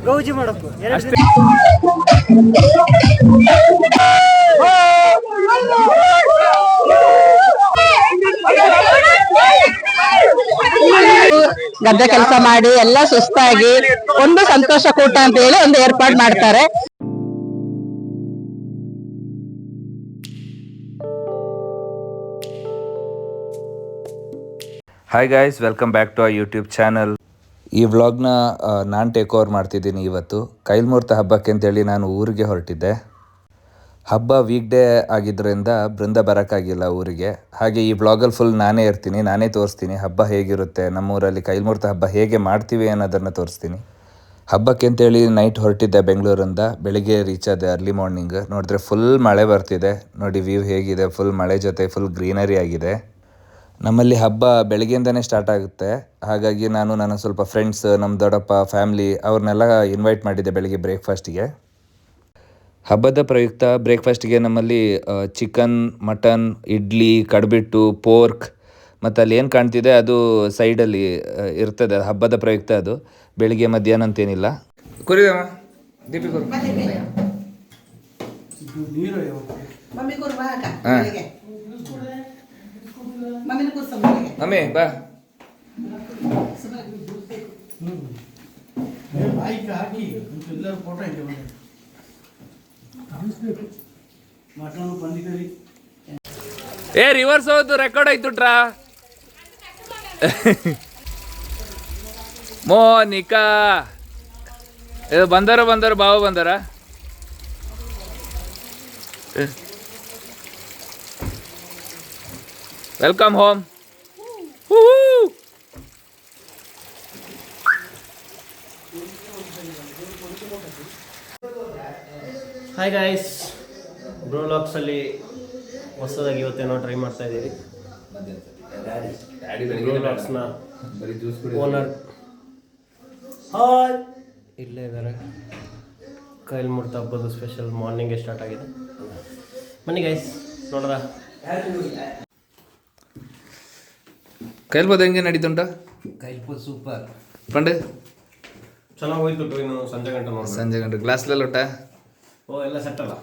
ಗೌಜಿ ಮಾಡಬೇಕು ಗದ್ದೆ ಕೆಲಸ ಮಾಡಿ ಎಲ್ಲ ಸುಸ್ತಾಗಿ ಒಂದು ಸಂತೋಷ ಕೂಟ ಅಂತ ಹೇಳಿ ಒಂದು ಏರ್ಪಾಡು ಮಾಡ್ತಾರೆ. Hi guys, welcome back to our YouTube channel. ಈ ವ್ಲಾಗ್ನ ನಾನು ಟೇಕ್ ಓವರ್ ಮಾಡ್ತಿದ್ದೀನಿ. ಇವತ್ತು ಕೈಲ್ಮೂರ್ತ ಹಬ್ಬಕ್ಕೆ ಅಂತೇಳಿ ನಾನು ಊರಿಗೆ ಹೊರಟಿದ್ದೆ. ಹಬ್ಬ ವೀಕ್ ಡೇ ಆಗಿದ್ದರಿಂದ ಬೃಂದ ಬರೋಕ್ಕಾಗಿಲ್ಲ ಊರಿಗೆ. ಹಾಗೆ ಈ ವ್ಲಾಗಲ್ಲಿ ಫುಲ್ ನಾನೇ ಇರ್ತೀನಿ, ನಾನೇ ತೋರಿಸ್ತೀನಿ ಹಬ್ಬ ಹೇಗಿರುತ್ತೆ, ನಮ್ಮೂರಲ್ಲಿ ಕೈಲ್ಮೂರ್ತ ಹಬ್ಬ ಹೇಗೆ ಮಾಡ್ತೀವಿ ಅನ್ನೋದನ್ನು ತೋರಿಸ್ತೀನಿ. ಹಬ್ಬಕ್ಕೆ ಅಂತೇಳಿ ನೈಟ್ ಹೊರಟಿದ್ದೆ ಬೆಂಗಳೂರಿಂದ. ಬೆಳಿಗ್ಗೆ ರೀಚ್ ಆದೆ ಅರ್ಲಿ ಮಾರ್ನಿಂಗ್. ನೋಡಿದ್ರೆ ಫುಲ್ ಮಳೆ ಬರ್ತಿದೆ. ನೋಡಿ ವ್ಯೂ ಹೇಗಿದೆ, ಫುಲ್ ಮಳೆ ಜೊತೆ ಫುಲ್ ಗ್ರೀನರಿ ಆಗಿದೆ. ನಮ್ಮಲ್ಲಿ ಹಬ್ಬ ಬೆಳಗ್ಗೆಯಿಂದನೇ ಸ್ಟಾರ್ಟ್ ಆಗುತ್ತೆ. ಹಾಗಾಗಿ ನಾನು ನನ್ನ ಸ್ವಲ್ಪ ಫ್ರೆಂಡ್ಸ್, ನಮ್ಮ ದೊಡ್ಡಪ್ಪ ಫ್ಯಾಮ್ಲಿ ಅವ್ರನ್ನೆಲ್ಲ ಇನ್ವೈಟ್ ಮಾಡಿದ್ದೆ ಬೆಳಗ್ಗೆ ಬ್ರೇಕ್ಫಾಸ್ಟಿಗೆ. ಹಬ್ಬದ ಪ್ರಯುಕ್ತ ಬ್ರೇಕ್ಫಾಸ್ಟಿಗೆ ನಮ್ಮಲ್ಲಿ ಚಿಕನ್, ಮಟನ್, ಇಡ್ಲಿ, ಕಡ್ಬಿಟ್ಟು, ಪೋರ್ಕ್ ಮತ್ತು ಅಲ್ಲಿ ಏನು ಕಾಣ್ತಿದೆ ಅದು ಸೈಡಲ್ಲಿ ಇರ್ತದೆ. ಹಬ್ಬದ ಪ್ರಯುಕ್ತ ಅದು ಬೆಳಿಗ್ಗೆ ಮಧ್ಯಾಹ್ನ ಅಂತೇನಿಲ್ಲ. ಕುರಿದಮ್ಮ ದೀಪಿ ಕುರು ಮಮ್ಮಿ ಬಾ. ಏ ರಿವರ್ಸ್ ಹೋದು ರೆಕಾರ್ಡ್ ಆಯ್ತು ಟ್ರಾ. ಮೋನಿಕಾ ಬಂದಾರ ಬಾವು ಬಂದಾರ. Welcome home. ಹಾಯ್ ಗಾಯ್ಸ್, ಬ್ರೋಲಾಕ್ಸಲ್ಲಿ ಹೊಸದಾಗಿ ಇವತ್ತೇನೋ ಟ್ರೈ ಮಾಡ್ತಾ ಇದ್ದೀವಿ. ಬ್ರೋಲಾಕ್ಸ್ನ ಓನರ್ ಹಾಯ್ ಇಲ್ಲೇ ಇದ್ದಾರೆ. ಕೈಲ್ಮೂರ್ತ ಹಬ್ಬದ ಸ್ಪೆಷಲ್ ಮಾರ್ನಿಂಗೇ ಸ್ಟಾರ್ಟ್ ಆಗಿದೆ. ಬನ್ನಿ ಗೈಸ್ ನೋಡ್ರ. ಕೈಲ್ಬೋದು ಹೆಂಗೆ ನಡೀತುಂಟ? ಕೈಲ್ಪುರ್ ಸೂಪರ್ ಪಂಡೆ ಚೆನ್ನಾಗಿ ಹೋಯ್ತು. ಇನ್ನು ಸಂಜೆ ಗಂಟೆ ಗ್ಲಾಸ್ಲೆಲ್ಲ ಊಟ ಓ ಎಲ್ಲ ಸೆಟ್ ಅಲ್ಲ.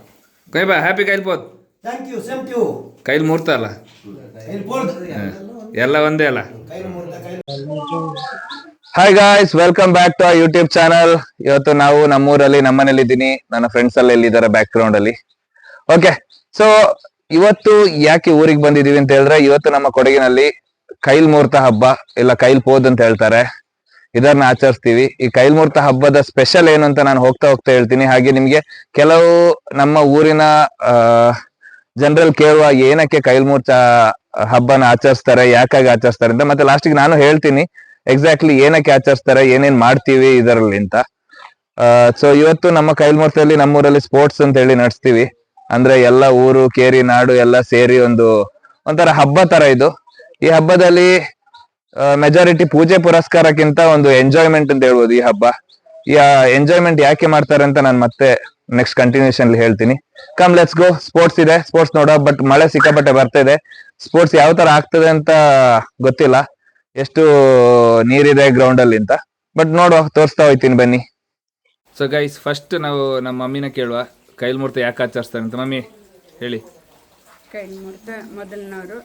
ಕೈ ಬಾ, ಹ್ಯಾಪಿ ಕೈಲ್ಬೋದು. Thank you, same to you. ಕೈಲ್ ಮೂರ್ತ ಅಲ್ಲ, ಎಲ್ಲ ಒಂದೇ ಅಲ್ಲ. Hi guys, welcome back to YouTube channel. ಇವತ್ತು ನಾವು ನಮ್ಮೂರಲ್ಲಿ ನಮ್ಮನೇಲಿ ಇದ್ದೀನಿ. ನನ್ನ ಫ್ರೆಂಡ್ಸ್ ಎಲ್ಲ ಎಲ್ಲಿದ್ದಾರೆ ಬ್ಯಾಕ್ ಗ್ರೌಂಡ್ ಅಲ್ಲಿ. ಓಕೆ, ಸೊ ಇವತ್ತು ಯಾಕೆ ಊರಿಗೆ ಬಂದಿದೀವಿ ಅಂತ ಹೇಳಿದ್ರೆ, ಇವತ್ತು ನಮ್ಮ ಕೊಡಗಿನಲ್ಲಿ ಕೈಲ್ಮೂರ್ತ ಹಬ್ಬ ಇಲ್ಲ ಕೈಲ್ಪೋದ್ ಅಂತ ಹೇಳ್ತಾರೆ, ಇದನ್ನ ಆಚರಿಸ್ತೀವಿ. ಈ ಕೈಲ್ಮೂರ್ತ ಹಬ್ಬದ ಸ್ಪೆಷಲ್ ಏನು ಅಂತ ನಾನು ಹೋಗ್ತಾ ಹೇಳ್ತೀನಿ. ಹಾಗೆ ನಿಮ್ಗೆ ಕೆಲವು ನಮ್ಮ ಊರಿನ ಜನರಲ್ ಕೇಳುವ ಏನಕ್ಕೆ ಕೈಲ್ಮೂರ್ತ ಹಬ್ಬನ ಆಚರಿಸ್ತಾರೆ, ಯಾಕಾಗಿ ಆಚರಿಸ್ತಾರೆ ಅಂತ, ಮತ್ತೆ ಲಾಸ್ಟಿಗೆ ನಾನು ಹೇಳ್ತೀನಿ ಎಕ್ಸಾಕ್ಟ್ಲಿ ಏನಕ್ಕೆ ಆಚರಿಸ್ತಾರೆ, ಏನೇನ್ ಮಾಡ್ತೀವಿ ಇದರಲ್ಲಿ ಅಂತ. ಸೊ ಇವತ್ತು ನಮ್ಮ ಕೈಲ್ಮೂರ್ತದಲ್ಲಿ ನಮ್ಮೂರಲ್ಲಿ ಸ್ಪೋರ್ಟ್ಸ್ ಅಂತ ಹೇಳಿ ನಡೆಸ್ತೀವಿ. ಅಂದ್ರೆ ಎಲ್ಲ ಊರು, ಕೇರಿ, ನಾಡು ಎಲ್ಲ ಸೇರಿ ಒಂಥರ ಹಬ್ಬ ತರ ಇದು. ಈ ಹಬ್ಬದಲ್ಲಿ ಮೆಜಾರಿಟಿ ಪೂಜೆ ಪುರಸ್ಕಾರಕ್ಕಿಂತ ಒಂದು ಎಂಜಾಯ್ಮೆಂಟ್ ಅಂತ ಹೇಳ್ಬೋದು ಈ ಹಬ್ಬ. ಈ ಎಂಜಾಯ್ಮೆಂಟ್ ಯಾಕೆ ಮಾಡ್ತಾರೆ ಅಂತ ನಾನು ಮತ್ತೆ ನೆಕ್ಸ್ಟ್ ಕಂಟಿನ್ಯೂಷನ್ ಹೇಳ್ತೀನಿ. Come let's go. ಸ್ಪೋರ್ಟ್ಸ್ ಇದೆ, ಸ್ಪೋರ್ಟ್ಸ್ ನೋಡೋ. ಬಟ್ ಮಳೆ ಸಿಕ್ಕಾಪಟ್ಟೆ ಬರ್ತಾ ಇದೆ. ಸ್ಪೋರ್ಟ್ಸ್ ಯಾವ ತರ ಆಗ್ತದೆ ಅಂತ ಗೊತ್ತಿಲ್ಲ, ಎಷ್ಟು ನೀರಿದೆ ಗ್ರೌಂಡ್ ಅಲ್ಲಿ ಅಂತ. ಬಟ್ ನೋಡುವ, ತೋರಿಸ್ತಾ ಹೋಯ್ತೀನಿ ಬನ್ನಿ. ಸೊ ಗೈಸ್, ಫಸ್ಟ್ ನಾವು ನಮ್ಮ ಮಮ್ಮಿನ ಕೇಳುವ ಕೈಲ್ಮೂರ್ತ ಯಾಕೆ ಆಚರಿಸ್ತಾರೆ ಅಂತ. ಮಮ್ಮಿ ಹೇಳಿ. ಕೈಲ್ಮೂರ್ತ ಮೊದಲಿನವರು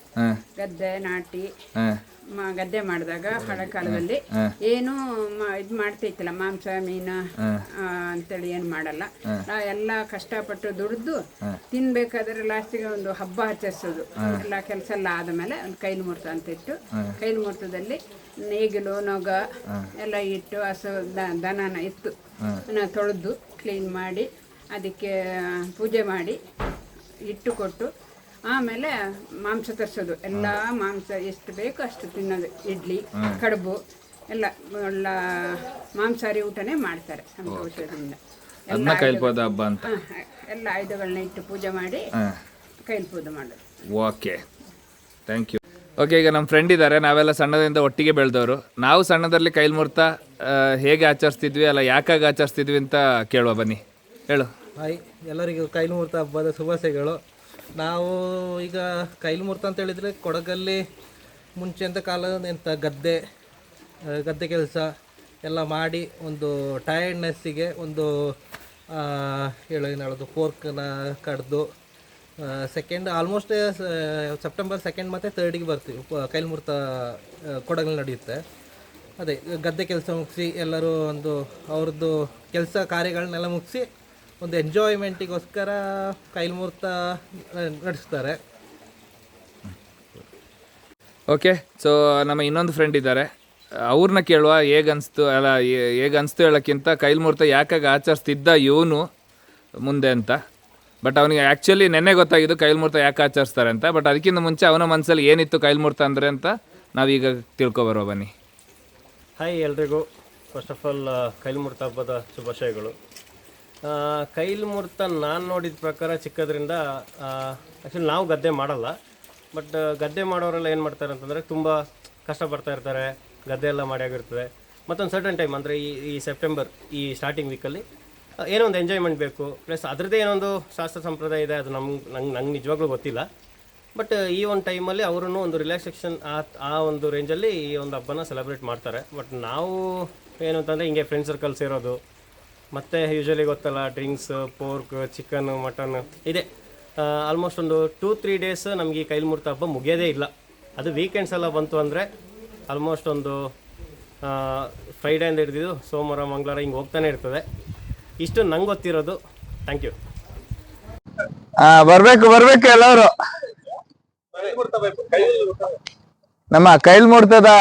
ಗದ್ದೆ ನಾಟಿ ಗದ್ದೆ ಮಾಡಿದಾಗ ಹಳೆ ಕಾಲದಲ್ಲಿ ಏನು ಇದು ಮಾಡ್ತೈತಿಲ್ಲ, ಮಾಂಸ ಮೀನು ಅಂತೇಳಿ ಏನು ಮಾಡಲ್ಲ. ಎಲ್ಲ ಕಷ್ಟಪಟ್ಟು ದುಡಿದು ತಿನ್ಬೇಕಾದ್ರೆ ಲಾಸ್ಟಿಗೆ ಒಂದು ಹಬ್ಬ ಆಚರಿಸೋದು. ಎಲ್ಲ ಕೆಲಸ ಎಲ್ಲ ಆದಮೇಲೆ ಒಂದು ಕೈಲ್ಮೂರ್ತ ಅಂತ ಇಟ್ಟು, ಕೈಲ್ಮೂರ್ತದಲ್ಲಿ ನೇಗಿಲು ನೊಗ ಎಲ್ಲ ಇಟ್ಟು ಹಸು ದನನ ಇತ್ತು ತೊಳೆದು ಕ್ಲೀನ್ ಮಾಡಿ ಅದಕ್ಕೆ ಪೂಜೆ ಮಾಡಿ ಇಟ್ಟು ಕೊಟ್ಟು ಆಮೇಲೆ ಮಾಂಸ ತರಿಸೋದು. ಎಲ್ಲ ಮಾಂಸ ಎಷ್ಟು ಬೇಕೋ ಅಷ್ಟು ತಿನ್ನೋದು. ಇಡ್ಲಿ, ಕಡುಬು ಎಲ್ಲ ಒಳ್ಳ ಮಾಂಸಾಹಾರಿ ಊಟನೇ ಮಾಡ್ತಾರೆ ಸಂತೋಷದಿಂದ. ಎಲ್ಲ ಆಯುಧಗಳನ್ನ ಇಟ್ಟು ಪೂಜೆ ಮಾಡಿ ಕೈಲ್ಪೂಜೆ ಮಾಡೋದು. Okay, thank you. ಓಕೆ, ಈಗ ನಮ್ಮ ಫ್ರೆಂಡ್ ಇದ್ದಾರೆ. ನಾವೆಲ್ಲ ಸಣ್ಣದಿಂದ ಒಟ್ಟಿಗೆ ಬೆಳೆದವರು. ನಾವು ಸಣ್ಣದಲ್ಲಿ ಕೈಲ್ಮೂರ್ತ ಹೇಗೆ ಆಚರಿಸ್ತಿದ್ವಿ, ಅಲ್ಲ ಯಾಕಾಗಿ ಆಚರಿಸ್ತಿದ್ವಿ ಅಂತ ಕೇಳುವ ಬನ್ನಿ. ಹೇಳು. ಹಾಯ್, ಎಲ್ಲರಿಗೂ ಕೈಲ್ಮೂರ್ತ ಹಬ್ಬದ ಶುಭಾಶಯಗಳು. ನಾವು ಈಗ ಕೈಲ್ಮೂರ್ತ ಅಂತ ಹೇಳಿದರೆ ಕೊಡಗಲ್ಲಿ ಮುಂಚೆ ಅಂತ ಕಾಲ ಎಂಥ ಗದ್ದೆ ಕೆಲಸ ಎಲ್ಲ ಮಾಡಿ ಒಂದು ಟಯರ್ಡ್ನೆಸ್ಸಿಗೆ ಒಂದು ಏನು ಹೇಳೋದು ಫೋರ್ಕ್ನ ಕಡ್ದು ಸೆಕೆಂಡ್ ಆಲ್ಮೋಸ್ಟ್ ಸೆಪ್ಟೆಂಬರ್ 2 ಮತ್ತು 3 ಬರ್ತೀವಿ. ಕೈಲ್ ಮುಹೂರ್ತ ಕೊಡಗಲ್ಲಿ ನಡೆಯುತ್ತೆ. ಅದೇ ಗದ್ದೆ ಕೆಲಸ ಮುಗಿಸಿ ಎಲ್ಲರೂ ಒಂದು ಅವ್ರದ್ದು ಕೆಲಸ ಕಾರ್ಯಗಳನ್ನೆಲ್ಲ ಮುಗಿಸಿ ಒಂದು ಎಂಜಾಯ್ಮೆಂಟಿಗೋಸ್ಕರ ಕೈಲ್ ಮುಹೂರ್ತ ನಡೆಸ್ತಾರೆ. ಓಕೆ, ಸೊ ನಮ್ಮ ಇನ್ನೊಂದು ಫ್ರೆಂಡ್ ಇದ್ದಾರೆ, ಅವ್ರನ್ನ ಕೇಳುವ ಹೇಗನ್ನಿಸ್ತು ಹೇಳೋಕ್ಕಿಂತ ಕೈಲ್ ಮುಹೂರ್ತ ಯಾಕಾಗ ಆಚರಿಸ್ತಿದ್ದ ಇವನು ಮುಂದೆ ಅಂತ. ಬಟ್ ಅವನಿಗೆ ಆ್ಯಕ್ಚುಲಿ ನೆನ್ನೆ ಗೊತ್ತಾಗಿದ್ದು ಕೈಲ್ ಮುಹೂರ್ತ ಯಾಕೆ ಆಚರಿಸ್ತಾರೆ ಅಂತ. ಬಟ್ ಅದಕ್ಕಿಂತ ಮುಂಚೆ ಅವನ ಮನಸ್ಸಲ್ಲಿ ಏನಿತ್ತು ಕೈಲ್ ಮುಹೂರ್ತ ಅಂದರೆ ಅಂತ ನಾವೀಗ ತಿಳ್ಕೊಬರುವ ಬನ್ನಿ. ಹಾಯ್ ಎಲ್ರಿಗೂ. ಫಸ್ಟ್ ಆಫ್ ಆಲ್ ಕೈಲ್ ಮುಹೂರ್ತ ಹಬ್ಬದ ಶುಭಾಶಯಗಳು. ಕೈಲ್ ಮುಹೂರ್ತ ನಾನು ನೋಡಿದ ಪ್ರಕಾರ ಚಿಕ್ಕದ್ರಿಂದ ಆ್ಯಕ್ಚುಲಿ ನಾವು ಗದ್ದೆ ಮಾಡಲ್ಲ, ಬಟ್ ಗದ್ದೆ ಮಾಡೋರೆಲ್ಲ ಏನು ಮಾಡ್ತಾರೆ ಅಂತಂದರೆ ತುಂಬ ಕಷ್ಟಪಡ್ತಾ ಇರ್ತಾರೆ, ಗದ್ದೆ ಎಲ್ಲ ಮಾಡಿ ಆಗಿರ್ತದೆ. ಮತ್ತೊಂದು ಸರ್ಟನ್ ಟೈಮ್ ಅಂದರೆ ಈ ಸೆಪ್ಟೆಂಬರ್ ಈ ಸ್ಟಾರ್ಟಿಂಗ್ ವೀಕಲ್ಲಿ ಏನೋ ಒಂದು ಎಂಜಾಯ್ಮೆಂಟ್ ಬೇಕು, ಪ್ಲಸ್ ಅದರದ್ದೇ ಏನೊಂದು ಶಾಸ್ತ್ರ ಸಂಪ್ರದಾಯ ಇದೆ, ಅದು ನಂಗೆ ನಿಜವಾಗ್ಲೂ ಗೊತ್ತಿಲ್ಲ. ಬಟ್ ಈ ಒಂದು ಟೈಮಲ್ಲಿ ಅವರು ಒಂದು ರಿಲ್ಯಾಕ್ಸೇಷನ್ ಆ ಒಂದು ರೇಂಜಲ್ಲಿ ಈ ಒಂದು ಹಬ್ಬನ ಸೆಲೆಬ್ರೇಟ್ ಮಾಡ್ತಾರೆ. ಬಟ್ ನಾವು ಏನು ಅಂತಂದರೆ ಹಿಂಗೆ ಫ್ರೆಂಡ್ ಸರ್ಕಲ್ ಸೇರೋದು, ಮತ್ತು ಯೂಶ್ವಲಿ ಗೊತ್ತಲ್ಲ ಡ್ರಿಂಕ್ಸ್, ಪೋರ್ಕ್, ಚಿಕನ್, ಮಟನ್ ಇದೆ. ಆಲ್ಮೋಸ್ಟ್ ಒಂದು 2-3 ಡೇಸ್ ನಮಗೆ ಈ ಕೈಲ್ ಮುಹೂರ್ತ ಹಬ್ಬ ಮುಗಿಯೋದೇ ಇಲ್ಲ. ಅದು ವೀಕೆಂಡ್ಸ್ ಎಲ್ಲ ಬಂತು ಅಂದರೆ ಆಲ್ಮೋಸ್ಟ್ ಒಂದು ಫ್ರೈಡೆಯಿಂದ ಹಿಡಿದಿದ್ದು ಸೋಮವಾರ ಮಂಗಳವಾರ ಹಿಂಗೆ ಹೋಗ್ತಾನೆ ಇರ್ತದೆ. ಇಷ್ಟು ನಂಗೆ ಗೊತ್ತಿರೋದು. Thank you. ಬರ್ಬೇಕು ಎಲ್ಲವರು. ನಮ್ಮ ಕೈಲ್ ಮುಹೂರ್ತದ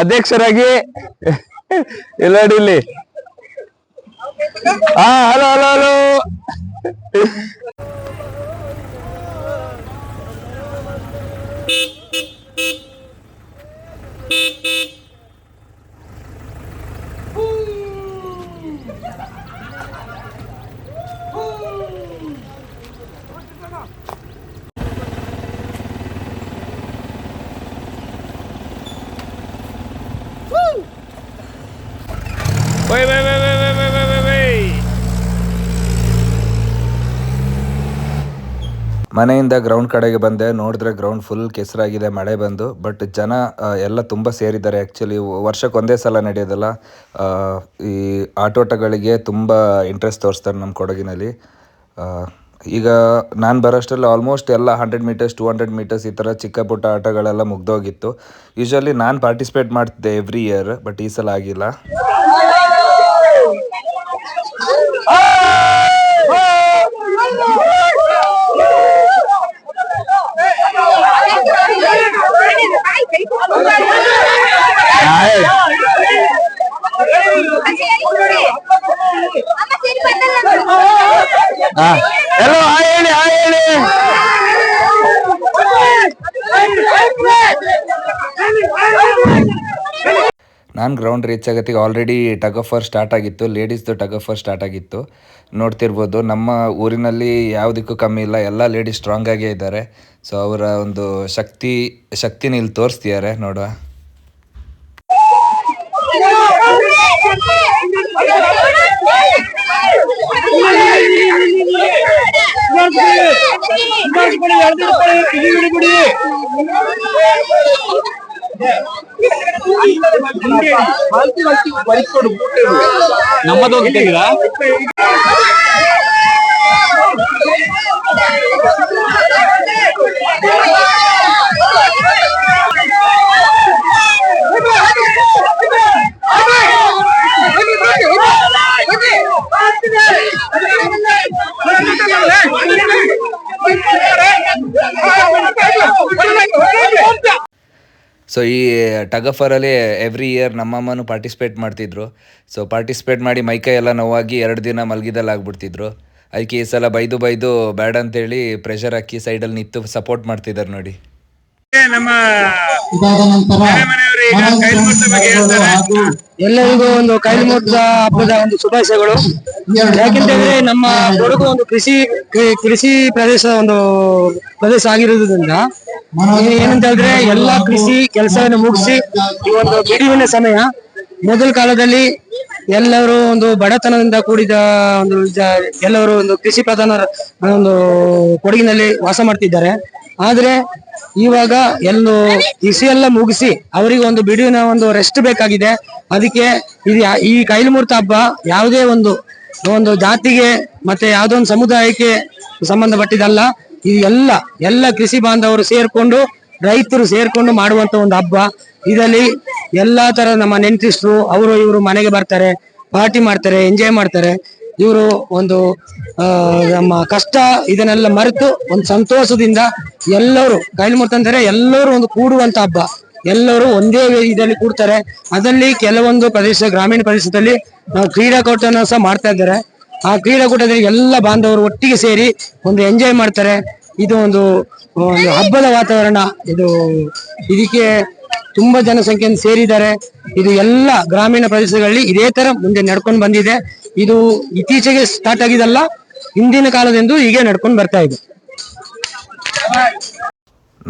ಅಧ್ಯಕ್ಷರಾಗಿ ಇಲ್ಲಿ. Hello hello hello. ಮನೆಯಿಂದ ಗ್ರೌಂಡ್ ಕಡೆಗೆ ಬಂದೆ, ನೋಡಿದ್ರೆ ಗ್ರೌಂಡ್ ಫುಲ್ ಕೆಸರಾಗಿದೆ ಮಳೆ ಬಂದು. ಬಟ್ ಜನ ಎಲ್ಲ ತುಂಬ ಸೇರಿದ್ದಾರೆ. ಆ್ಯಕ್ಚುಲಿ ವರ್ಷಕ್ಕೆ ಒಂದೇ ಸಲ ನಡೆಯೋದಲ್ಲ, ಈ ಆಟೋಟಗಳಿಗೆ ತುಂಬ ಇಂಟ್ರೆಸ್ಟ್ ತೋರಿಸ್ತಾರೆ ನಮ್ಮ ಕೊಡಗಿನಲ್ಲಿ. ಈಗ ನಾನು ಬರೋಷ್ಟರಲ್ಲಿ ಆಲ್ಮೋಸ್ಟ್ ಎಲ್ಲ 100 ಮೀಟರ್ಸ್ 200 ಮೀಟರ್ಸ್ ಈ ಥರ ಚಿಕ್ಕ ಪುಟ್ಟ ಆಟಗಳೆಲ್ಲ ಮುಗ್ದೋಗಿತ್ತು. ಯೂಶ್ವಲಿ ನಾನು ಪಾರ್ಟಿಸಿಪೇಟ್ ಮಾಡ್ತಿದ್ದೆ ಎವ್ರಿ ಇಯರ್, ಬಟ್ ಈ ಸಲ ಆಗಿಲ್ಲ. ಹಲೋ, ಹೇಳಿ. ನಾನು ಗ್ರೌಂಡ್ ರೀಚ್ ಆಗೋತ್ತಿಗೆ already tug of war start ಆಗಿತ್ತು, ಲೇಡೀಸ್ದು ಟಗ್ ಆಫ್ ವಾರ್ ಸ್ಟಾರ್ಟ್ ಆಗಿತ್ತು. ನೋಡ್ತಿರ್ಬೋದು, ನಮ್ಮ ಊರಿನಲ್ಲಿ ಯಾವುದಕ್ಕೂ ಕಮ್ಮಿ ಇಲ್ಲ, ಎಲ್ಲ ಲೇಡೀಸ್ ಸ್ಟ್ರಾಂಗ್ ಆಗೇ ಇದ್ದಾರೆ. ಸೊ ಅವರ ಒಂದು ಶಕ್ತಿನ ಇಲ್ಲಿ ತೋರಿಸ್ತಿದ್ದಾರೆ ನೋಡುವ. ನಮ್ಮದು ಹೋಗಿದ್ದೀರಾ? ಸೊ ಈ ಟಗ್ ಆಫ್ ವಾರಲ್ಲಿ ಎವ್ರಿ ಇಯರ್ ನಮ್ಮಮ್ಮನೂ ಪಾರ್ಟಿಸಿಪೇಟ್ ಮಾಡ್ತಿದ್ರು. ಸೊ ಪಾರ್ಟಿಸಿಪೇಟ್ ಮಾಡಿ ಮೈಕೈ ಎಲ್ಲ ನೋವಾಗಿ 2 ದಿನ ಮಲಗಿದಲ್ಲಿ ಆಗ್ಬಿಡ್ತಿದ್ರು. ಅದಕ್ಕೆ ಈ ಸಲ ಬೈದು ಬ್ಯಾಡ್ ಅಂತೇಳಿ ಪ್ರೆಷರ್ ಹಾಕಿ ಸೈಡಲ್ಲಿ ನಿಂತು ಸಪೋರ್ಟ್ ಮಾಡ್ತಿದ್ದಾರೆ ನೋಡಿ. ಎಲ್ಲರಿಗೂ ಒಂದು ಕೈಲ್ ಮುಹೂರ್ತ ಹಬ್ಬದ ಒಂದು ಶುಭಾಶಯಗಳು. ಯಾಕೆಂತಂದ್ರೆ ನಮ್ಮ ಕೊಡಗು ಒಂದು ಕೃಷಿ ಪ್ರದೇಶ ಆಗಿರುವುದರಿಂದ ಏನಂತ ಹೇಳಿದ್ರೆ ಎಲ್ಲಾ ಕೃಷಿ ಕೆಲಸವನ್ನು ಮುಗಿಸಿ ಈ ಒಂದು ಬಿಡುವಿನ ಸಮಯ. ಮೊದಲ ಕಾಲದಲ್ಲಿ ಎಲ್ಲರೂ ಒಂದು ಬಡತನದಿಂದ ಕೂಡಿದ ಎಲ್ಲರೂ ಒಂದು ಕೃಷಿ ಪ್ರಧಾನ ಒಂದು ಕೊಡಗಿನಲ್ಲಿ ವಾಸ ಮಾಡ್ತಿದ್ದಾರೆ. ಆದ್ರೆ ಇವಾಗ ಕೃಷಿ ಎಲ್ಲ ಮುಗಿಸಿ ಅವರಿಗೆ ಒಂದು ಬಿಡುವಿನ ಒಂದು ರೆಸ್ಟ್ ಬೇಕಾಗಿದೆ. ಅದಕ್ಕೆ ಈ ಕೈಲ್ಮೂರ್ತ ಹಬ್ಬ ಯಾವುದೇ ಒಂದು ಜಾತಿಗೆ ಮತ್ತೆ ಯಾವುದೋ ಒಂದು ಸಮುದಾಯಕ್ಕೆ ಸಂಬಂಧಪಟ್ಟಿದ್ದಲ್ಲ. ಇದು ಎಲ್ಲ ಕೃಷಿ ಬಾಂಧವರು ಸೇರ್ಕೊಂಡು, ರೈತರು ಸೇರ್ಕೊಂಡು ಮಾಡುವಂತ ಒಂದು ಹಬ್ಬ. ಇದರಲ್ಲಿ ಎಲ್ಲಾ ತರ ನಮ್ಮ ನೆಂಟರಿಷ್ಟರು ಅವರು ಇವರು ಮನೆಗೆ ಬರ್ತಾರೆ, ಪಾರ್ಟಿ ಮಾಡ್ತಾರೆ, ಎಂಜಾಯ್ ಮಾಡ್ತಾರೆ. ಇವರು ನಮ್ಮ ಕಷ್ಟ ಇದನ್ನೆಲ್ಲ ಮರೆತು ಒಂದು ಸಂತೋಷದಿಂದ ಎಲ್ಲರೂ ಕೈಲ್ಮೂರ್ತ ಅಂದರೆ ಎಲ್ಲರೂ ಒಂದು ಕೂಡುವಂತ ಹಬ್ಬ. ಎಲ್ಲರೂ ಒಂದೇ ಇದರಲ್ಲಿ ಕೂಡ್ತಾರೆ. ಅದರಲ್ಲಿ ಕೆಲವೊಂದು ಗ್ರಾಮೀಣ ಪ್ರದೇಶದಲ್ಲಿ ಕ್ರೀಡಾಕೂಟನ ಸಹ ಮಾಡ್ತಾ ಇದ್ದಾರೆ. ಆ ಕ್ರೀಡಾಕೂಟದಲ್ಲಿ ಎಲ್ಲ ಬಾಂಧವರು ಒಟ್ಟಿಗೆ ಸೇರಿ ಒಂದು ಎಂಜಾಯ್ ಮಾಡ್ತಾರೆ. ಇದು ಒಂದು ಹಬ್ಬದ ವಾತಾವರಣ. ಇದಕ್ಕೆ ತುಂಬಾ ಜನಸಂಖ್ಯೆಯನ್ನು ಸೇರಿದ್ದಾರೆ. ಇದು ಎಲ್ಲ ಗ್ರಾಮೀಣ ಪ್ರದೇಶಗಳಲ್ಲಿ ಇದೇ ತರ ಮುಂದೆ ನಡ್ಕೊಂಡು ಬಂದಿದೆ. ಇದು ಇತ್ತೀಚೆಗೆ ಸ್ಟಾರ್ಟ್ ಆಗಿದಲ್ಲ, ಹಿಂದಿನ ಕಾಲದಿಂದ ಹೀಗೆ ನಡ್ಕೊಂಡು ಬರ್ತಾ ಇದೆ.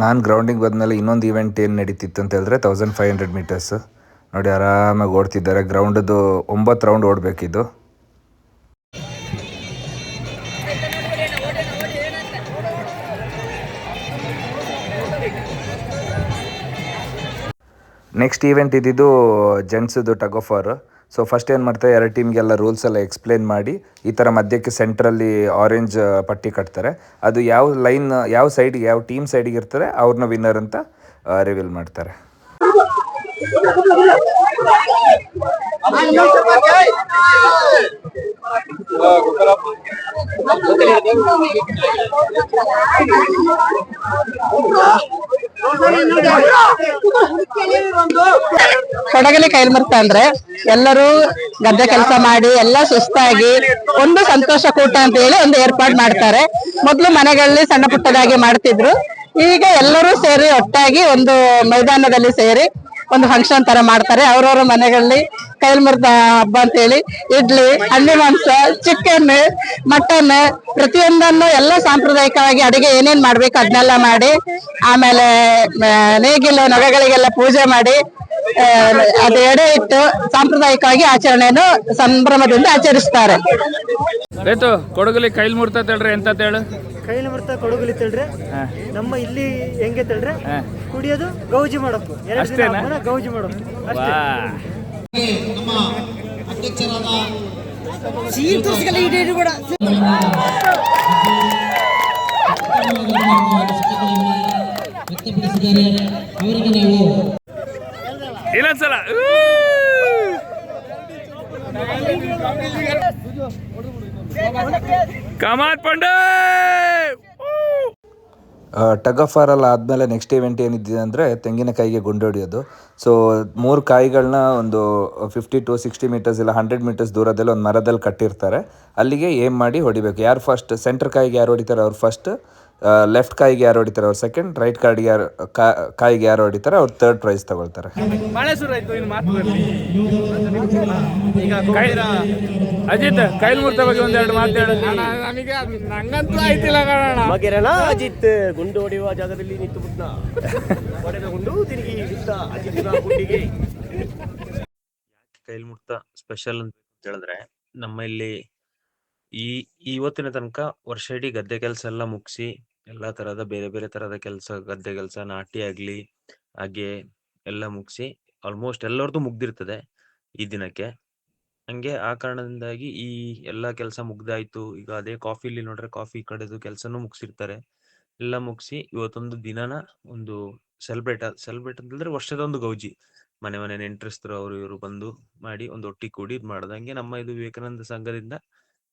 ನಾನು ಗ್ರೌಂಡಿಗೆ ಬಂದಮೇಲೆ ಇನ್ನೊಂದು ಇವೆಂಟ್ ಏನು ನಡೀತಿತ್ತು ಅಂತ ಹೇಳಿದ್ರೆ 1500 ಮೀಟರ್ಸ್ ನೋಡಿ, ಆರಾಮಾಗಿ ಓಡ್ತಿದ್ದಾರೆ. ಗ್ರೌಂಡದು 9 ರೌಂಡ್ ಓಡಬೇಕಿದ್ದು. ನೆಕ್ಸ್ಟ್ ಈವೆಂಟ್ ಇದ್ದಿದ್ದು ಜೆಂಟ್ಸದು tug of war. So first ಏನು ಮಾಡ್ತಾರೆ, 2 ಟೀಮ್ಗೆಲ್ಲ ರೂಲ್ಸ್ ಎಲ್ಲ ಎಕ್ಸ್ಪ್ಲೇನ್ ಮಾಡಿ ಈ ಥರ ಮಧ್ಯಕ್ಕೆ ಸೆಂಟ್ರಲ್ಲಿ ಆರೆಂಜ್ ಪಟ್ಟಿ ಕಟ್ತಾರೆ. ಅದು ಯಾವ ಸೈಡ್ಗೆ, ಯಾವ ಟೀಮ್ ಸೈಡಿಗೆ ಇರ್ತಾರೆ ಅವ್ರನ್ನ ವಿನ್ನರ್ ಅಂತ ರಿವೀಲ್ ಮಾಡ್ತಾರೆ. ಕೊಡಗಲಿ ಕೈಲ್ಮೂರ್ತ ಅಂದ್ರೆ ಎಲ್ಲರೂ ಗದ್ದೆ ಕೆಲಸ ಮಾಡಿ ಎಲ್ಲ ಸುಸ್ತಾಗಿ ಒಂದು ಸಂತೋಷ ಕೂಟ ಅಂತ ಹೇಳಿ ಒಂದು ಏರ್ಪಾಡು ಮಾಡ್ತಾರೆ. ಮೊದ್ಲು ಮನೆಗಳಲ್ಲಿ ಸಣ್ಣ ಪುಟ್ಟದಾಗಿ ಮಾಡ್ತಿದ್ರು. ಈಗ ಎಲ್ಲರೂ ಸೇರಿ ಒಟ್ಟಾಗಿ ಒಂದು ಮೈದಾನದಲ್ಲಿ ಸೇರಿ ಒಂದು ಫಂಕ್ಷನ್ ತರ ಮಾಡ್ತಾರೆ. ಅವ್ರವ್ರ ಮನೆಗಳಲ್ಲಿ ಕೈಲ್ಮೂರ್ತ ಹಬ್ಬ ಅಂತ ಹೇಳಿ ಇಡ್ಲಿ, ಹಣ್ಣಿ ಮಾಂಸ, ಚಿಕನ್, ಮಟನ್ ಪ್ರತಿಯೊಂದನ್ನು ಎಲ್ಲ ಸಾಂಪ್ರದಾಯಿಕವಾಗಿ ಅಡಿಗೆ ಏನೇನ್ ಮಾಡ್ಬೇಕು ಅದನ್ನೆಲ್ಲ ಮಾಡಿ, ಆಮೇಲೆ ನೇಗಿಲು ನೊಗಗಳಿಗೆಲ್ಲ ಪೂಜೆ ಮಾಡಿ ಅದು ಎಡೆ ಇಟ್ಟು ಸಾಂಪ್ರದಾಯಿಕವಾಗಿ ಆಚರಣೆಯನ್ನು ಸಂಭ್ರಮದಿಂದ ಆಚರಿಸ್ತಾರೆ. ಕೊಡಗಲಿ ಕೈಲ್ಮೂರ್ತ ಹೇಳ್ರಿ ಎಂತ ಹೇಳು. ಕೈಲ್ಮೂರ್ತ ಕೊಡಗಲಿ ತಳ್ರೆ ನಮ್ಮ ಇಲ್ಲಿ ಹೆಂಗೆ ತಳ್ರೆ ಕುಡಿಯೋದು ಗೌಜಿ ಮಾಡೋದು, ಗೌಜಿ ಮಾಡೋದು ಅಷ್ಟೇ. ನಮ್ಮ ಅಧ್ಯಕ್ಷರಾದ ವ್ಯಕ್ತಪಡಿಸಿದ್ದಾರೆ. ಅವರಿಗೆ ನಾವು ಇನ್ನೊಂದ್ಸಲ ಕಮಾನ್ ಪಂಡೆ. ಟಗ್ ಆಫ್ ವಾರ್ ಎಲ್ಲ ಆದಮೇಲೆ ನೆಕ್ಸ್ಟ್ ಇವೆಂಟ್ ಏನಿದೆ ಅಂದರೆ ತೆಂಗಿನಕಾಯಿಗೆ ಗುಂಡು ಹೊಡಿಯೋದು. ಸೊ 3 ಕಾಯಿಗಳನ್ನ ಒಂದು 50 to 60 ಮೀಟರ್ಸ್ ಇಲ್ಲ 100 ಮೀಟರ್ಸ್ ದೂರದಲ್ಲಿ ಒಂದು ಮರದಲ್ಲಿ ಕಟ್ಟಿರ್ತಾರೆ. ಅಲ್ಲಿಗೆ ಏಮ್ ಮಾಡಿ ಹೊಡಿಬೇಕು. ಯಾರು ಫಸ್ಟ್ ಸೆಂಟರ್ ಕಾಯಿಗೆ ಯಾರು ಹೊಡಿತಾರೆ ಅವ್ರು ಫಸ್ಟ್, ಲೆಫ್ಟ್ ಕಾಯಿಗೆ ಯಾರು ಹೊಡಿತಾರೆ ಅವ್ರು ಸೆಕೆಂಡ್, ರೈಟ್ ಕಾಯಿಗೆ ಯಾರು ಹೊಡಿತಾರೆ ಅವ್ರು 3rd ಪ್ರೈಸ್ ತಗೊಳ್ತಾರೆ. ಮಳೆ ಶುರು ಆಯ್ತು. ಇನ್ನು ಮಾತುಗಳಲ್ಲಿ ಅಜಿತ್ ಕೈಲ್ಮೂರ್ತ ಬಗ್ಗೆ ಒಂದೆರಡು ಮಾತು ಹೇಳೋದು. ನಮಗೆ ನಂಗಂತೂ ಆಯ್ತಿಲ್ಲ ಕಾರಣ ಅಜಿತ್ ಗುಂಡು ಹೊಡೆಯುವ ಜಾಗದಲ್ಲಿ ನಿಂತು ಬಿಟ್ಟ, ಹೊಡೆದ ಗುಂಡು ತಿರುಗಿ ಬಿದ್ದ ಅಜಿತ್ನ ಗುಂಡಿಗೆ. ಕೈಲ್ಮೂರ್ತ ಸ್ಪೆಷಲ್ ಅಂತ ಹೇಳಿದ್ರೆ ನಮ್ಮ ಇಲ್ಲಿ ಇವತ್ತಿನ ತನಕ ವರ್ಷ ಇಡೀ ಗದ್ದೆ ಕೆಲಸ ಎಲ್ಲ ಮುಗಿಸಿ ಎಲ್ಲಾ ತರದ ಬೇರೆ ಬೇರೆ ತರದ ಕೆಲಸ, ಗದ್ದೆ ಕೆಲಸ, ನಾಟಿ ಆಗ್ಲಿ ಹಾಗೆ ಎಲ್ಲ ಮುಗಿಸಿ ಆಲ್ಮೋಸ್ಟ್ ಎಲ್ಲರದ್ದು ಮುಗ್ದಿರ್ತದೆ ಈ ದಿನಕ್ಕೆ. ಹಂಗೆ ಆ ಕಾರಣದಿಂದಾಗಿ ಈ ಎಲ್ಲಾ ಕೆಲಸ ಮುಗ್ದಾಯ್ತು. ಈಗ ಅದೇ ಕಾಫಿಲಿ ನೋಡ್ರೆ ಕಾಫಿ ಕಡೆದು ಕೆಲಸನೂ ಮುಗಿಸಿರ್ತಾರೆ. ಎಲ್ಲ ಮುಗಿಸಿ ಇವತ್ತೊಂದು ದಿನನ ಒಂದು ಸೆಲೆಬ್ರೇಟ್ ಅಂತಂದ್ರೆ ವರ್ಷದ ಒಂದು ಗೌಜಿ, ಮನೆ ನೆಂಟರಿಸ್ತರು ಅವರು ಇವರು ಬಂದು ಮಾಡಿ ಒಂದು ಒಟ್ಟಿಗೆ ಕೂಡಿ ಇದು ಮಾಡ್ದಂಗೆ ನಮ್ಮ ಇದು ವಿವೇಕಾನಂದ ಸಂಘದಿಂದ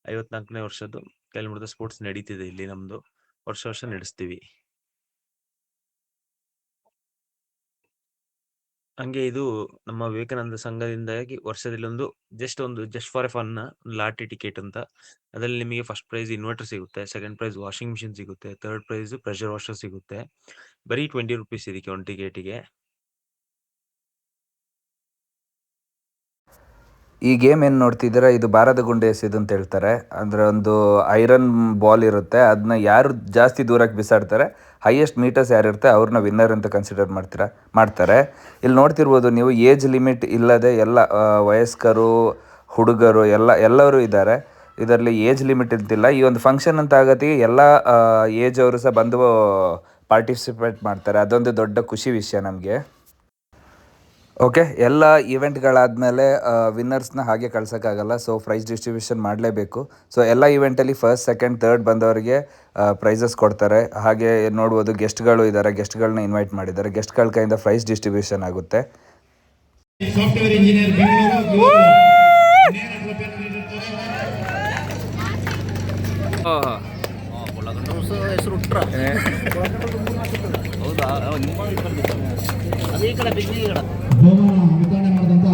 54ನೇ ವರ್ಷದ್ದು ಕೈಲ್ಮೂರ್ತ ಸ್ಪೋರ್ಟ್ಸ್ ನಡೀತಿದೆ ಇಲ್ಲಿ. ನಮ್ದು ವರ್ಷ ನಡೆಸ್ತೀವಿ. ಹಂಗೆ ಇದು ನಮ್ಮ ವಿವೇಕಾನಂದ ಸಂಘದಿಂದಾಗಿ ವರ್ಷದಲ್ಲಿ just for a fun lottery ticket ಅಂತ, ಅದ್ರಲ್ಲಿ ನಿಮಗೆ ಫಸ್ಟ್ ಪ್ರೈಸ್ ಇನ್ವರ್ಟರ್ ಸಿಗುತ್ತೆ, ಸೆಕೆಂಡ್ ಪ್ರೈಸ್ ವಾಷಿಂಗ್ ಮಿಷಿನ್ ಸಿಗುತ್ತೆ, ಥರ್ಡ್ ಪ್ರೈಸ್ ಪ್ರೆಷರ್ ವಾಷರ್ ಸಿಗುತ್ತೆ. ಬರೀ 20 ರೂಪೀಸ್ ಇದಕ್ಕೆ ಒಂದು ಟಿಕೆಟಿಗೆ. ಈ ಗೇಮ್ ಏನು ನೋಡ್ತಿದ್ದೀರಾ, ಇದು ಭಾರದ ಗುಂಡು ಎಸೆದು ಅಂತ ಹೇಳ್ತಾರೆ. ಅಂದರೆ ಒಂದು ಐರನ್ ಬಾಲ್ ಇರುತ್ತೆ, ಅದನ್ನ ಯಾರು ಜಾಸ್ತಿ ದೂರಕ್ಕೆ ಬಿಸಾಡ್ತಾರೆ, ಹೈಯೆಸ್ಟ್ ಮೀಟರ್ಸ್ ಯಾರಿರುತ್ತೆ ಅವ್ರನ್ನ ವಿನ್ನರ್ ಅಂತ ಕನ್ಸಿಡರ್ ಮಾಡ್ತಾರೆ. ಇಲ್ಲಿ ನೋಡ್ತಿರ್ಬೋದು ನೀವು, ಏಜ್ ಲಿಮಿಟ್ ಇಲ್ಲದೆ ಎಲ್ಲ ವಯಸ್ಕರು, ಹುಡುಗರು ಎಲ್ಲರೂ ಇದ್ದಾರೆ. ಇದರಲ್ಲಿ ಏಜ್ ಲಿಮಿಟ್ ಇರ್ತಿಲ್ಲ. ಈ ಒಂದು ಫಂಕ್ಷನ್ ಅಂತ ಆಗತ್ತಿಗೆ ಎಲ್ಲ ಏಜ್ ಅವರು ಸಹ ಬಂದು ಪಾರ್ಟಿಸಿಪೇಟ್ ಮಾಡ್ತಾರೆ. ಅದೊಂದು ದೊಡ್ಡ ಖುಷಿ ವಿಷಯ ನಮಗೆ. ಓಕೆ, ಎಲ್ಲ ಈವೆಂಟ್ಗಳಾದಮೇಲೆ ವಿನ್ನರ್ಸ್ನ ಹಾಗೆ ಕಳ್ಸೋಕ್ಕಾಗಲ್ಲ. ಸೊ ಪ್ರೈಸ್ ಡಿಸ್ಟ್ರಿಬ್ಯೂಷನ್ ಮಾಡಲೇಬೇಕು. ಸೊ ಎಲ್ಲ ಈವೆಂಟಲ್ಲಿ ಫಸ್ಟ್, ಸೆಕೆಂಡ್, ಥರ್ಡ್ ಬಂದವರಿಗೆ ಪ್ರೈಸಸ್ ಕೊಡ್ತಾರೆ. ಹಾಗೆ ನೋಡ್ಬೋದು ಗೆಸ್ಟ್ಗಳು ಇದ್ದಾರೆ, ಗೆಸ್ಟ್ಗಳನ್ನ ಇನ್ವೈಟ್ ಮಾಡಿದ್ದಾರೆ. ಗೆಸ್ಟ್ಗಳ ಕೈಯಿಂದ ಪ್ರೈಸ್ ಡಿಸ್ಟ್ರಿಬ್ಯೂಷನ್ ಆಗುತ್ತೆ. ಸಾಫ್ಟ್ವೇರ್ ಇಂಜಿನಿಯರ್ ಬೆಂಗಳೂರು ವಿತರಣೆ ಮಾಡಿದಂತ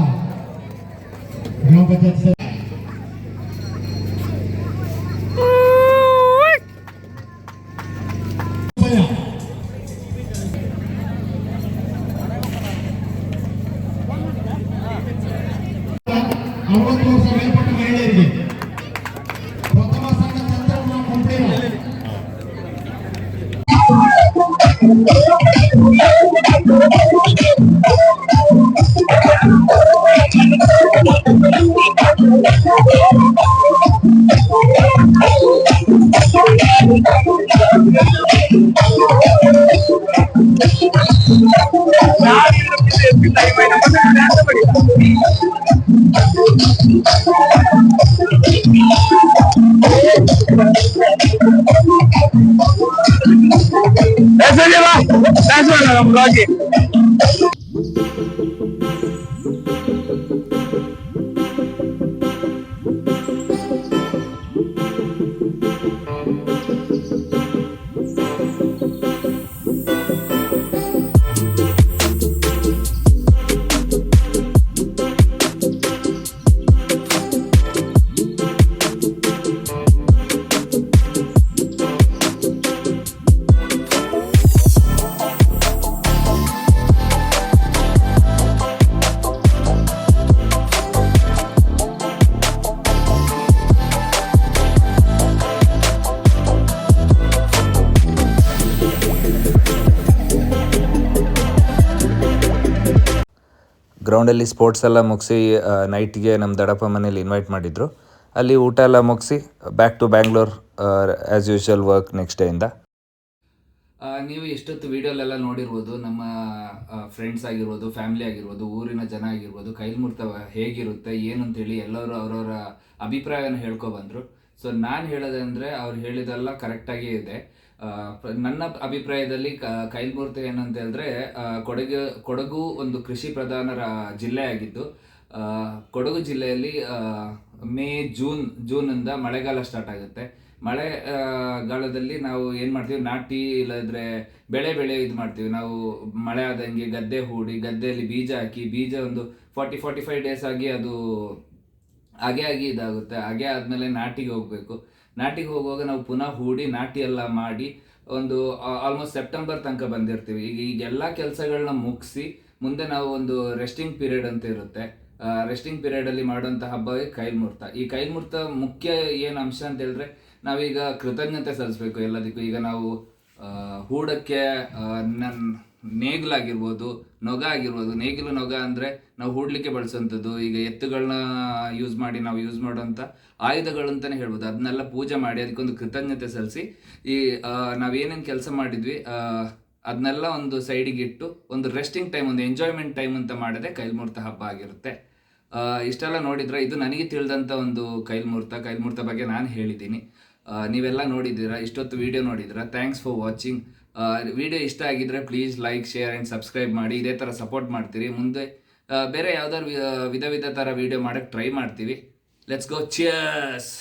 ಗ್ರಾಮ ಪಂಚಾಯತ್ ಗ್ರೌಂಡಲ್ಲಿ ಸ್ಪೋರ್ಟ್ಸ್ ಎಲ್ಲ ಮುಗಿಸಿ ನೈಟ್ಗೆ ನಮ್ಮ ದಡಪ್ಪ ಮನೇಲಿ ಇನ್ವೈಟ್ ಮಾಡಿದ್ರು. ಅಲ್ಲಿ ಊಟ ಎಲ್ಲ ಮುಗಿಸಿ back to Bangalore as usual work next ಡೇಯಿಂದ. ನೀವು ಇಷ್ಟೊತ್ತು ವೀಡಿಯೋಲೆಲ್ಲ ನೋಡಿರ್ಬೋದು, ನಮ್ಮ ಫ್ರೆಂಡ್ಸ್ ಆಗಿರ್ಬೋದು, ಫ್ಯಾಮಿಲಿ ಆಗಿರ್ಬೋದು, ಊರಿನ ಜನ ಆಗಿರ್ಬೋದು, ಕೈಲ್ಮೂರ್ತ ಹೇಗಿರುತ್ತೆ ಏನು ಅಂತೇಳಿ ಎಲ್ಲರೂ ಅವರವರ ಅಭಿಪ್ರಾಯನ ಹೇಳ್ಕೊಬಂದರು. ಸೊ ನಾನು ಹೇಳೋದಂದರೆ ಅವ್ರು ಹೇಳಿದೆಲ್ಲ ಕರೆಕ್ಟಾಗೇ ಇದೆ. ನನ್ನ ಅಭಿಪ್ರಾಯದಲ್ಲಿ ಕೈಲ್ಮೂರ್ತಿ ಏನಂತ ಹೇಳಿದ್ರೆ, ಕೊಡಗು ಒಂದು ಕೃಷಿ ಪ್ರಧಾನ ಜಿಲ್ಲೆ ಆಗಿದ್ದು, ಕೊಡಗು ಜಿಲ್ಲೆಯಲ್ಲಿ ಮೇ ಜೂನಿಂದ ಮಳೆಗಾಲ ಸ್ಟಾರ್ಟ್ ಆಗುತ್ತೆ. ಮಳೆಗಾಲದಲ್ಲಿ ನಾವು ಏನು ಮಾಡ್ತೀವಿ, ನಾಟಿ ಇಲ್ಲದ್ರೆ ಬೆಳೆ ಇದು ಮಾಡ್ತೀವಿ. ನಾವು ಮಳೆ ಆದಂಗೆ ಗದ್ದೆ ಹೂಡಿ, ಗದ್ದೆಯಲ್ಲಿ ಬೀಜ ಹಾಕಿ, ಬೀಜ ಒಂದು 45 ಡೇಸ್ ಆಗಿ ಅದು ಹಾಗೆ ಇದಾಗುತ್ತೆ. ಹಾಗೆ ಆದಮೇಲೆ ನಾಟಿಗೆ ಹೋಗಬೇಕು. ನಾಟಿಗೆ ಹೋಗುವಾಗ ನಾವು ಪುನಃ ಹೂಡಿ ನಾಟಿ ಎಲ್ಲ ಮಾಡಿ ಒಂದು ಆಲ್ಮೋಸ್ಟ್ ಸೆಪ್ಟೆಂಬರ್ ತನಕ ಬಂದಿರ್ತೀವಿ. ಈಗೆಲ್ಲ ಕೆಲಸಗಳನ್ನ ಮುಗಿಸಿ ಮುಂದೆ ನಾವು ಒಂದು ರೆಸ್ಟಿಂಗ್ ಪೀರಿಯಡ್ ಅಂತ ಇರುತ್ತೆ. ರೆಸ್ಟಿಂಗ್ ಪೀರಿಯಡಲ್ಲಿ ಮಾಡುವಂಥ ಹಬ್ಬವೇ ಕೈಲ್ಮೂರ್ತ. ಈ ಕೈಲ್ಮೂರ್ತ ಮುಖ್ಯ ಏನು ಅಂಶ ಅಂತ ಹೇಳಿದ್ರೆ, ನಾವೀಗ ಕೃತಜ್ಞತೆ ಸಲ್ಲಿಸಬೇಕು ಎಲ್ಲದಕ್ಕೂ. ಈಗ ನಾವು ಹೂಡಕ್ಕೆ ನೇಗಿಲಾಗಿರ್ಬೋದು, ನೊಗ ಆಗಿರ್ಬೋದು. ನೇಗಿಲು ನೊಗ ಅಂದರೆ ನಾವು ಹೂಡಲಿಕ್ಕೆ ಬಳಸೋಂಥದ್ದು. ಈಗ ಎತ್ತುಗಳನ್ನ ಯೂಸ್ ಮಾಡಿ ನಾವು ಯೂಸ್ ಮಾಡೋಂಥ ಆಯುಧಗಳು ಅಂತಲೇ ಹೇಳ್ಬೋದು. ಅದನ್ನೆಲ್ಲ ಪೂಜೆ ಮಾಡಿ ಅದಕ್ಕೊಂದು ಕೃತಜ್ಞತೆ ಸಲ್ಲಿಸಿ ನಾವೇನೇನು ಕೆಲಸ ಮಾಡಿದ್ವಿ ಅದನ್ನೆಲ್ಲ ಒಂದು ಸೈಡಿಗೆ ಇಟ್ಟು ಒಂದು ರೆಸ್ಟಿಂಗ್ ಟೈಮ್, ಒಂದು ಎಂಜಾಯ್ಮೆಂಟ್ ಟೈಮ್ ಅಂತ ಮಾಡಿದೆ ಕೈಲ್ಮೂರ್ತ ಹಬ್ಬ ಆಗಿರುತ್ತೆ. ಇಷ್ಟೆಲ್ಲ ನೋಡಿದ್ರೆ ಇದು ನನಗೆ ತಿಳಿದಂಥ ಒಂದು ಕೈಲ್ಮೂರ್ತ ಬಗ್ಗೆ ನಾನು ಹೇಳಿದ್ದೀನಿ. ನೀವೆಲ್ಲ ನೋಡಿದ್ದೀರಾ, ಇಷ್ಟೊತ್ತು ವಿಡಿಯೋ ನೋಡಿದ್ದೀರಾ. Thanks for watching. ವಿಡಿಯೋ ಇಷ್ಟ ಆಗಿದ್ರೆ please like, share and subscribe ಮಾಡಿ. ಇದೇ ಥರ ಸಪೋರ್ಟ್ ಮಾಡ್ತೀರಿ. ಮುಂದೆ ಬೇರೆ ಯಾವ್ದಾದ್ರು ವಿಧ ಥರ ವಿಡಿಯೋ ಮಾಡೋಕ್ಕೆ ಟ್ರೈ ಮಾಡ್ತೀವಿ. Let's go, cheers.